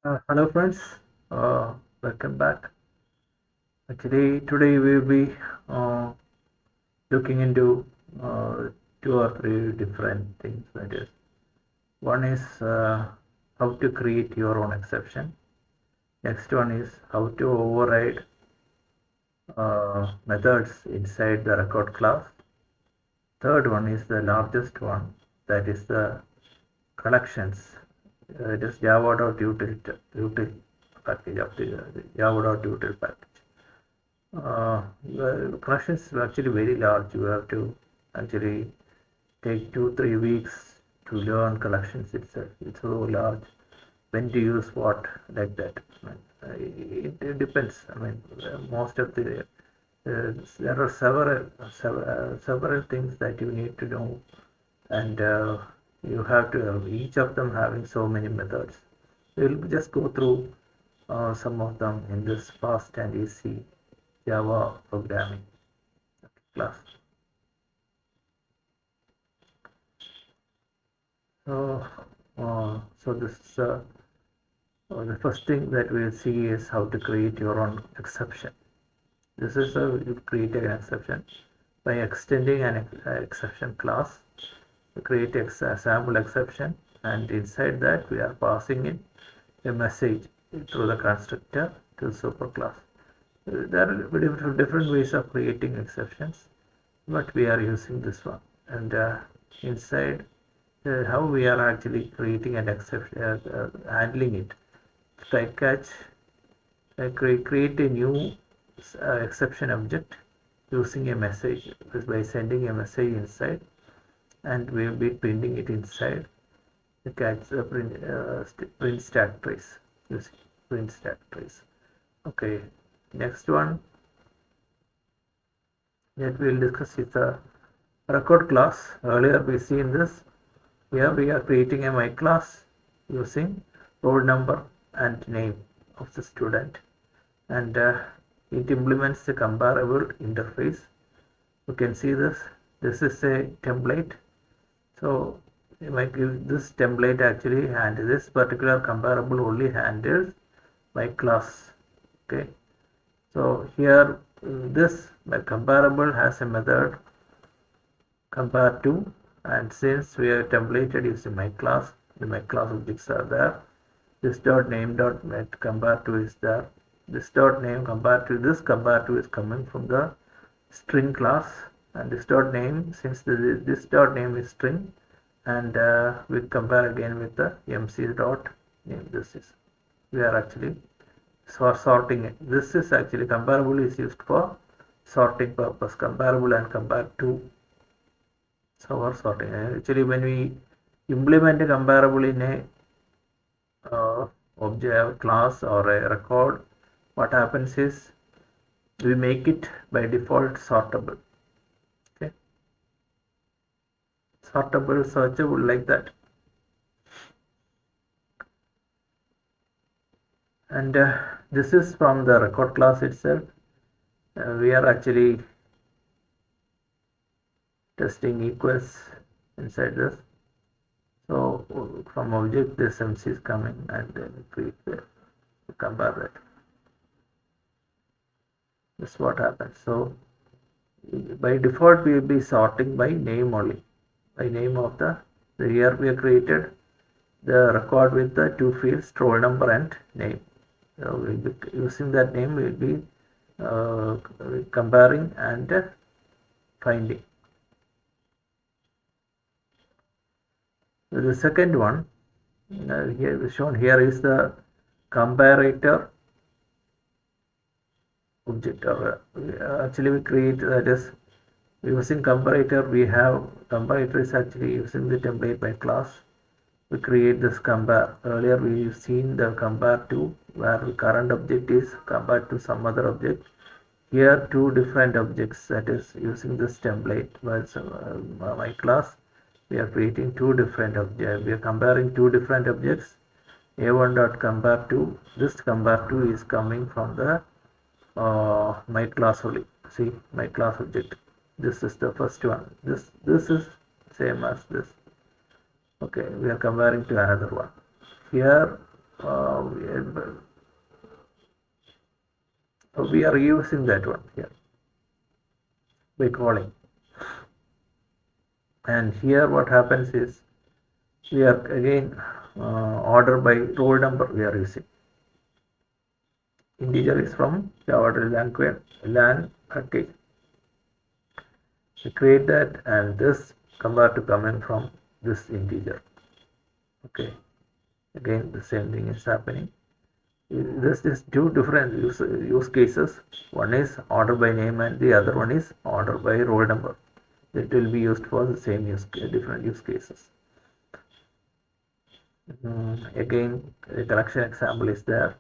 Hello friends, welcome back. Actually, today we will be looking into two or three different things. That is, one is how to create your own exception. Next one is how to override methods inside the record class. Third one is the largest one, that is the collections. It is java.util package of the java.util package. The collections is actually very large. You have to actually take 2-3 weeks to learn collections itself. It's so large. When to use what, like that. It depends. Most of the there are several things that you need to know, and you have to have each of them having so many methods. We'll just go through some of them in this fast and easy Java programming class. So this is the first thing that we'll see is how to create your own exception. This is how you create an exception by extending an exception class. We create a sample exception, and inside that we are passing in a message through the constructor to superclass. There are different ways of creating exceptions, but we are using this one. And inside how we are actually creating an exception, handling it. Try catch, create a new exception object using a message by sending a message inside, and we will be printing it inside the catch print stack trace using print stack trace. Okay, next one that we will discuss is the record class. Earlier we seen this. Here we are creating a my class using roll number and name of the student, and it implements the comparable interface. You can see this. This is a template. So this template actually handles this particular comparable only handles my class. Okay. So here this my comparable has a method compare to, and since we are templated using my class, the my class objects are there. This dot name dot met compare to is there. This dot name compare to, this compare to is coming from the string class, and this dot name, since this dot name is string, and we compare again with the mc dot name. This is, we are actually sorting it. This is actually comparable is used for sorting purpose, comparable and compare to. So for sorting, actually when we implement a comparable in a object class or a record, what happens is we make it by default sortable. Okay, sortable, searchable, like that. And this is from the record class itself. We are actually testing equals inside this. So from object this MC is coming, and then create the compare that. This is what happens. So by default we will be sorting by name only, by name of the here we have created the record with the two fields, roll number and name. So we will be using that name, we will be comparing and finding. The second one here shown here is the comparator object. Actually we create, that is using comparator. We have comparator is actually using the template by class. We create this compare. Earlier we have seen the compare to, where the current object is compared to some other object. Here two different objects, that is using this template by my class. We are creating two different objects. We are comparing two different objects. A1 dot compare to, this compare to is coming from the my class only. See, my class object. This is the first one. This is same as this. Okay, we are comparing to another one. Here we are using that one here by calling. And here what happens is we are again order by roll number we are using. Integer is from java.util LAN package. We create that, and this comparator coming from this integer. Okay, again the same thing is happening. This is two different use cases. One is order by name and the other one is order by roll number. It will be used for the same different use cases. Again, a collection example is there.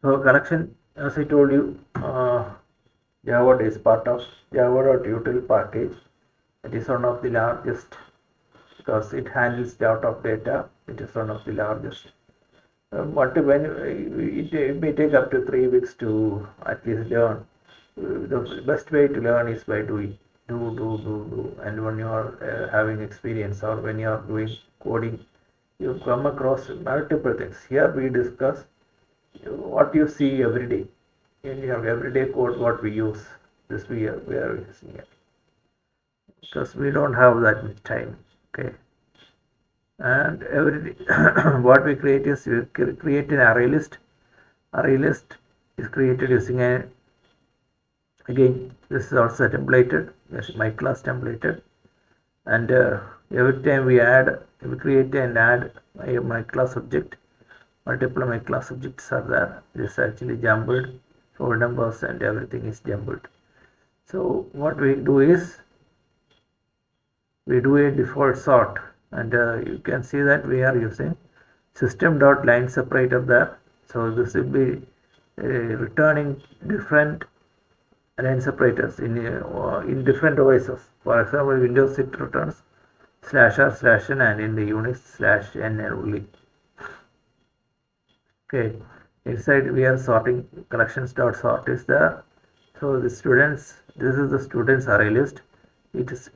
So collection, as I told you, Java is part of java.util package. It is one of the largest because it handles lot of data. It is one of the largest. It may take up to 3 weeks to at least learn. The best way to learn is by doing, do. And when you are having experience or when you are doing coding, you come across multiple things. Here we discuss what you see every day. In your everyday code, what we use. This we are using it because we don't have that much time. Okay. And what we create is we create an array list. Array list is created using again this is also templated, yes, my class templated, and every time we create and add my class object, multiple my class objects are there. This is actually jumbled, roll numbers and everything is jumbled. So what we do is we do a default sort, and you can see that we are using system.line separator there. So this will be returning different line separators in different OSs. For example, Windows it returns /r/n, and in the Unix /n only. Okay, inside we are sorting collections.sort is there. So the students, this is the students array list. It is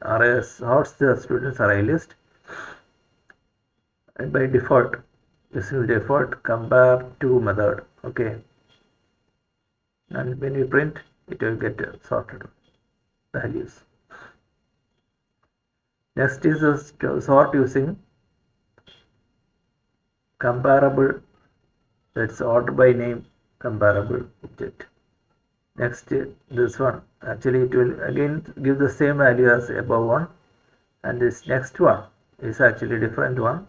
sorts the students array list, and by default this is default compare to method. Okay, and when you print it will get sorted values. Next is a sort using comparable, that's order by name comparable object. Next, this one, actually it will again give the same value as above one, and this next one is actually different one.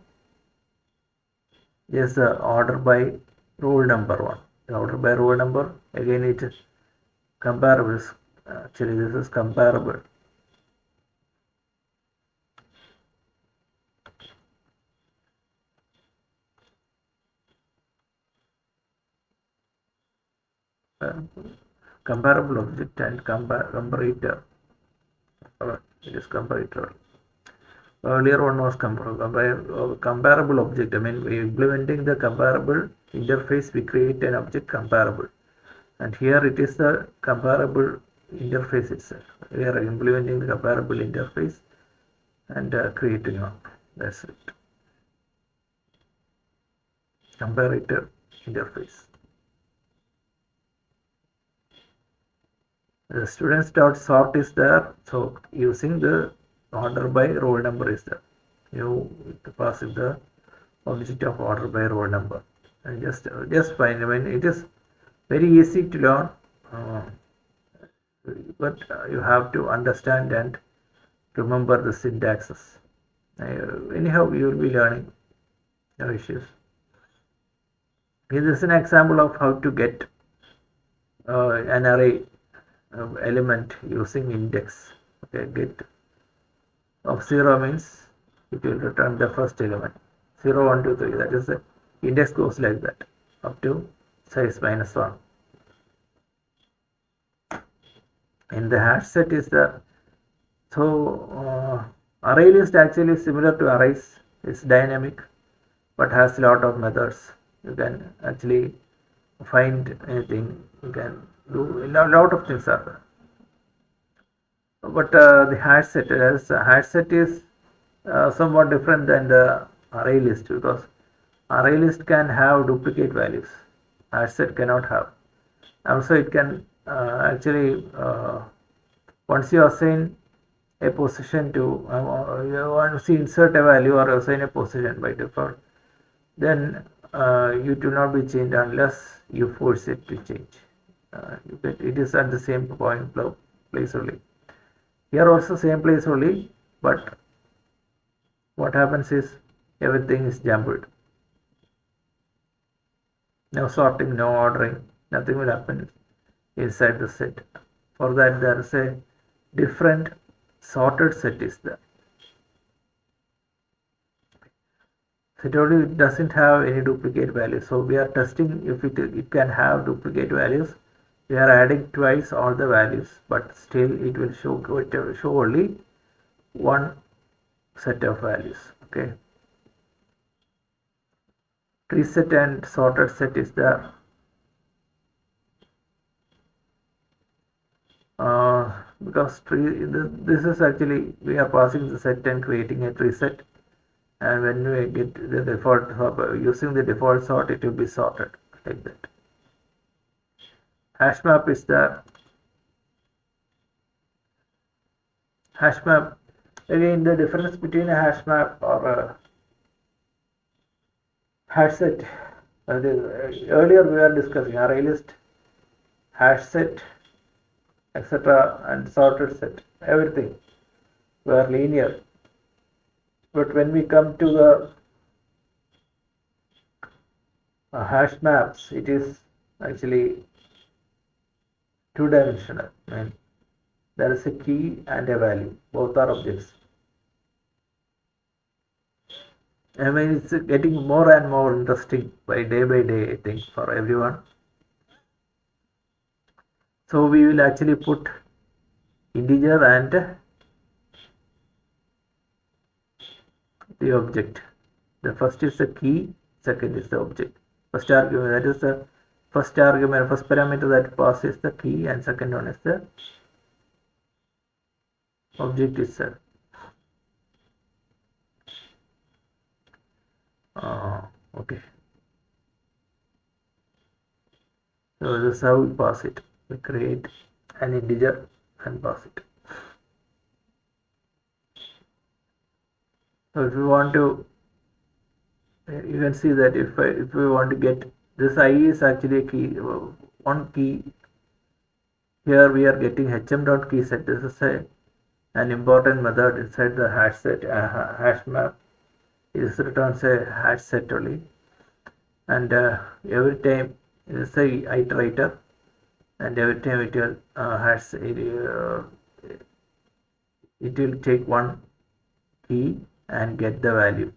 This is the order by roll number one. The order by roll number, again it is comparable. Actually this is comparable. Comparable object and comparator. It is comparator. Earlier one was comparable object. I mean, we implementing the comparable interface, we create an object comparable, and here it is the comparable interface itself. We are implementing the comparable interface and creating one. That's it. Comparator interface. The students.sort is there, so using the order by roll number is there. You pass it the object of order by roll number, and just fine. I mean, it is very easy to learn, but you have to understand and remember the syntaxes. Anyhow, you will be learning, no issues. This is an example of how to get an array element using index. Okay, get of 0 means it will return the first element 0, 1, 2, 3. That is the index goes like that up to size -1. In the hash set is the array list actually is similar to arrays. It's dynamic but has a lot of methods. You can actually find anything. You can do a lot of things are there. But the hash set is somewhat different than the array list, because ArrayList can have duplicate values. HashSet cannot have. Also, it can once you assign a position to once you insert a value or assign a position by default, then it will not be changed unless you force it to change. It is at the same place only. Here also same place only, but what happens is everything is jumbled. No sorting, no ordering, nothing will happen inside the set. For that, there is a different sorted set is there. So it doesn't have any duplicate values. So we are testing if it can have duplicate values. We are adding twice all the values, but still it will show only one set of values. Okay. TreeSet and SortedSet is there. Because this is actually we are passing the set and creating a TreeSet, and when we get the default using the default sort, it will be sorted like that. HashMap is there. HashMap, again, the difference between a HashMap or a HashSet. Earlier we were discussing ArrayList, HashSet, etc. and SortedSet. Everything were linear. But when we come to the hash maps, it is actually two-dimensional. There is a key and a value. Both are objects. It's getting more and more interesting by day, I think, for everyone. So we will actually put integer and the object. The first is the key, second is the object. First argument, that is the first argument, first parameter that passes the key, and second one is the object itself. Okay. So this is how we pass it. We create an integer and pass it. So if you want to, you can see that if we want to get this I is actually a key, one key. Here we are getting hm.keyset. This is an important method inside the HashSet HashMap. It returns a HashSet only, and every time it is a iterator, and every time it will it will take one key and get the value,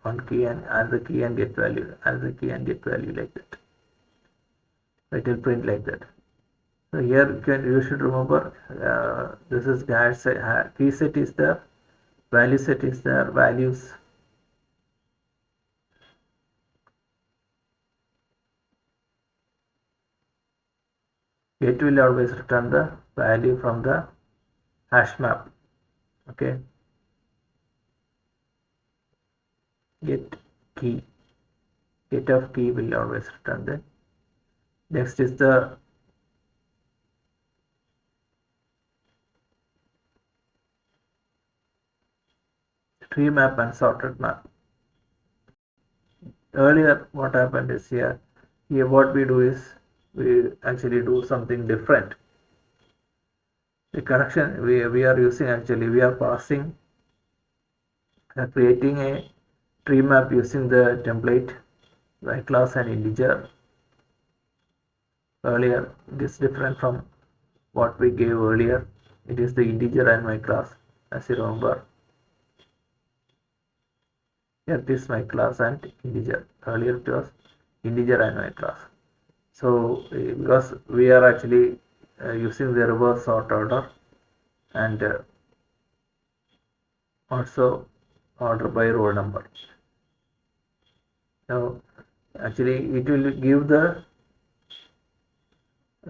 one key and another key and get value, another key and get value, like that. It will print like that. So here you should remember this is key set is there, value set is there, values. Get will always return the value from the hash map. Okay. Get key. Get of key will always return that. Next is the TreeMap and SortedMap. Earlier, what happened is here what we do is we actually do something different. The connection we are using, actually we are passing creating a TreeMap using the template by class and integer. Earlier, it is different from what we gave earlier. It is the integer and my class, as you remember. Here it is my class and integer. Earlier it was integer and my class. So because we are actually using the reverse sort order and also order by row number. Now actually it will give the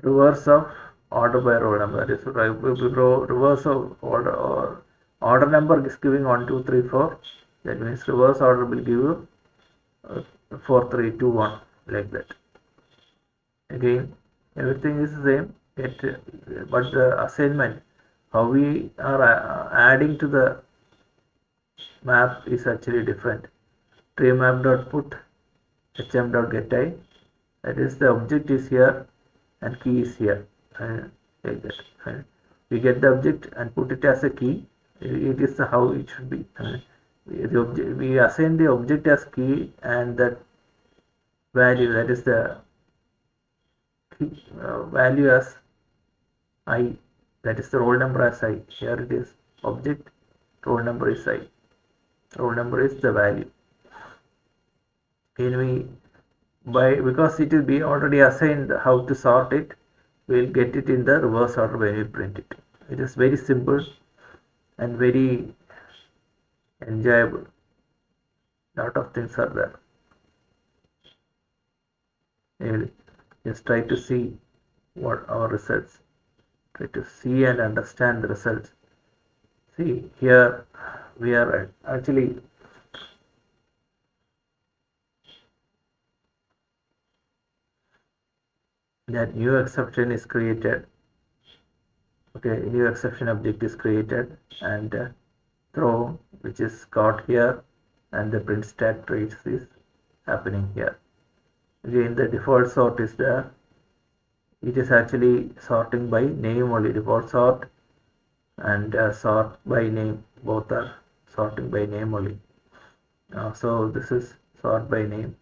reverse of order by row number. That is reverse of order, or order number is giving 1, 2, 3, 4. That means reverse order will give you 4 3 2 1 like that. Again, everything is the same, but the assignment, how we are adding to the map is actually different. TreeMap.put hm.getI, that is the object is here and key is here, like that. We get the object and put it as a key. It is how it should be. We assign the object as key and that value, that is the value as I, that is the roll number as I. Here it is object, roll number is I, roll number is the value. Because it will be already assigned how to sort it, we will get it in the reverse order when we print it. It is very simple and very enjoyable. Lot of things are there. Anyway, just try to see what our results. Try to see and understand the results. See, here we are actually that new exception is created. Okay, new exception object is created and throw, which is got here, and the print stack trace is happening here. Again, the default sort is there. It is actually sorting by name only. Default sort and sort by name, both are sorting by name only. So this is sort by name.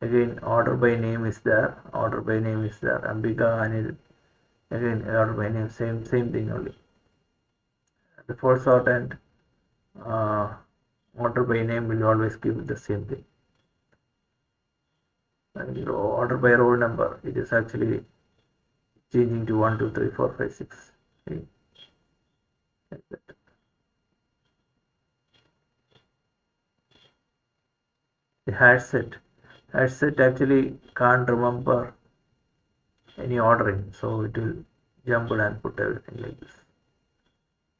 Again, order by name is there. Order by name is there. Ambika and again order by name, same thing only. Default sort and order by name will always give the same thing. And order by roll number, it is actually changing to 1 2 3 4 5 6 8 like that. The HashSet actually can't remember any ordering, so it will jumble and put everything like this.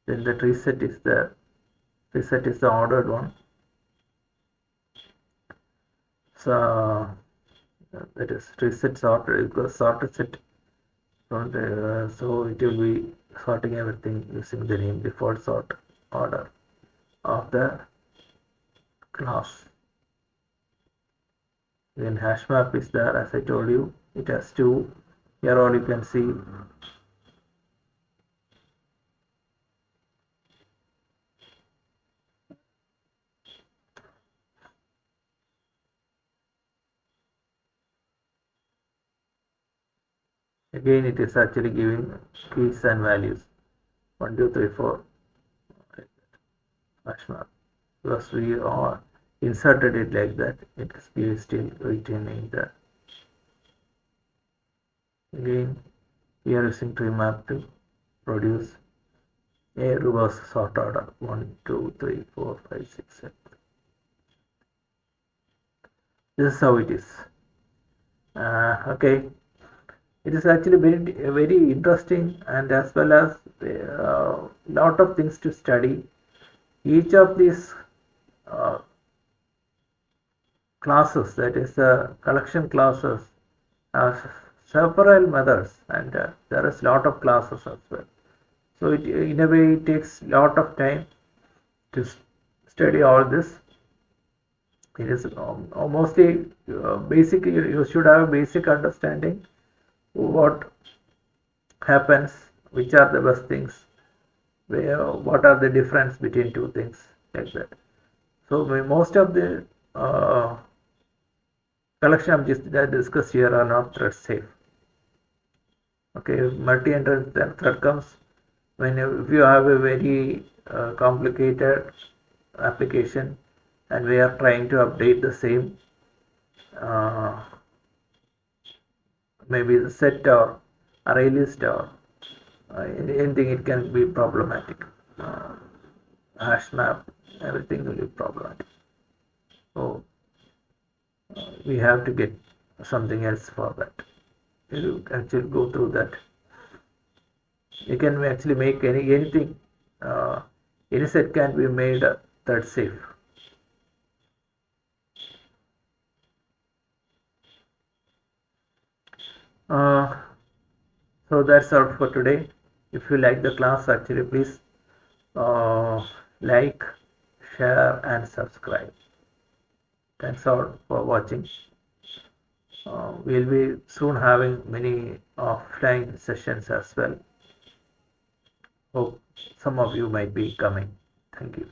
Then the TreeSet is there. TreeSet is the ordered one. So that is TreeSet sorted because sorted set. So it will be sorting everything using the name default sort order of the class. Then HashMap is there, as I told you. It has two. Here all you can see. Again, it is actually giving keys and values 1 2 3 4 HashMap, because we all inserted it like that. It is still retaining the. Again, we are using TreeMap to produce a reverse sort order 1 2 3 4 5 6 7. This is how it is. Okay. It is actually very interesting and as well as lot of things to study. Each of these classes, that is the collection classes, have several methods, and there is lot of classes as well. So in a way it takes lot of time to study all this. It is mostly basic. You should have a basic understanding what happens, which are the best things, what are the difference between two things, like that. So most of the collection objects that I discussed here are not thread safe. Okay, multi-entrant thread comes when if you have a very complicated application and we are trying to update the same maybe the set or array list or anything, it can be problematic. HashMap, everything will be problematic. So we have to get something else for that. You actually go through that. You can actually make anything. Any set can be made thread safe. So that's all for today. If you like the class, actually, please like, share, and subscribe. Thanks all for watching. We'll be soon having many offline sessions as well. Hope some of you might be coming. Thank you.